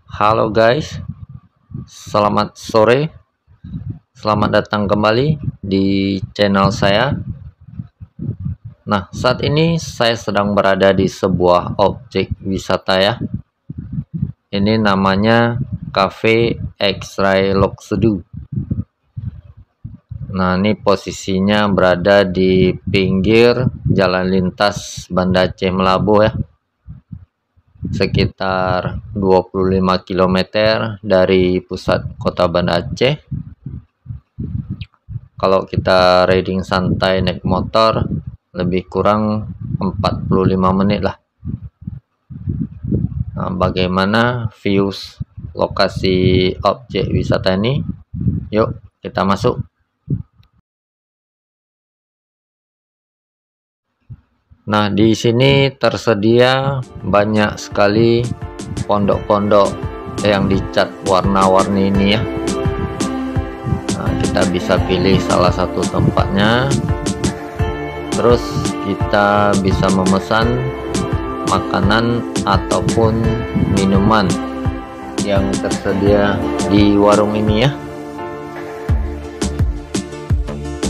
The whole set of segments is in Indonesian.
Halo guys, selamat sore, selamat datang kembali di channel saya. Nah, saat ini saya sedang berada di sebuah objek wisata ya. Ini namanya Cafe X-Ray Lok Sedu. Nah, ini posisinya berada di pinggir jalan lintas Banda Aceh Melabuh ya. Sekitar 25 km dari pusat kota Banda Aceh. Kalau kita riding santai naik motor lebih kurang 45 menit lah. Nah, bagaimana views lokasi objek wisata ini? Yuk kita masuk. Nah, di sini tersedia banyak sekali pondok-pondok yang dicat warna-warni ini ya. Nah, kita bisa pilih salah satu tempatnya. Terus kita bisa memesan makanan ataupun minuman yang tersedia di warung ini ya.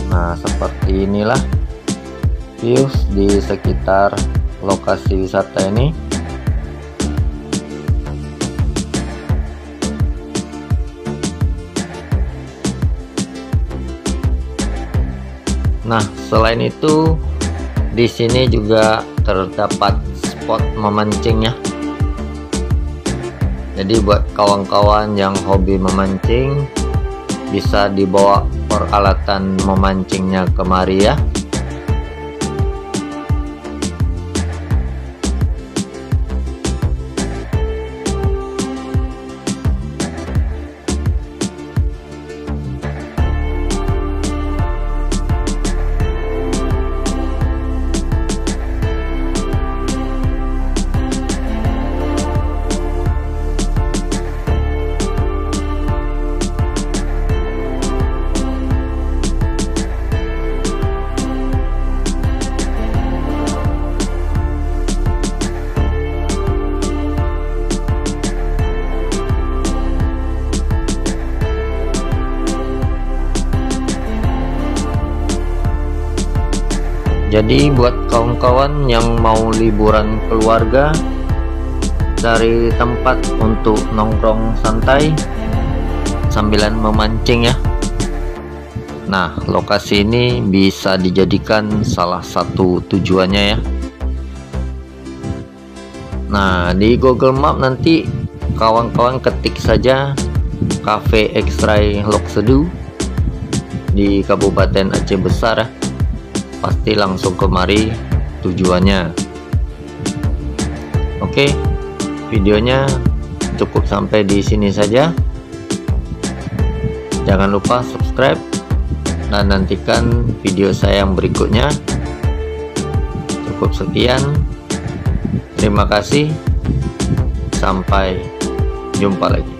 Nah, seperti inilah views di sekitar lokasi wisata ini. Nah, selain itu di sini juga terdapat spot memancing ya. Jadi buat kawan-kawan yang hobi memancing bisa dibawa peralatan memancingnya kemari ya. Jadi buat kawan-kawan yang mau liburan keluarga, cari tempat untuk nongkrong santai sambilan memancing ya. Nah, lokasi ini bisa dijadikan salah satu tujuannya ya. Nah, di Google Map nanti kawan-kawan ketik saja Cafe X-Ray Lok Sedu di Kabupaten Aceh Besar ya. Pasti langsung kemari tujuannya. Oke, videonya cukup sampai di sini saja. Jangan lupa subscribe dan nantikan video saya yang berikutnya. Cukup sekian, terima kasih, sampai jumpa lagi.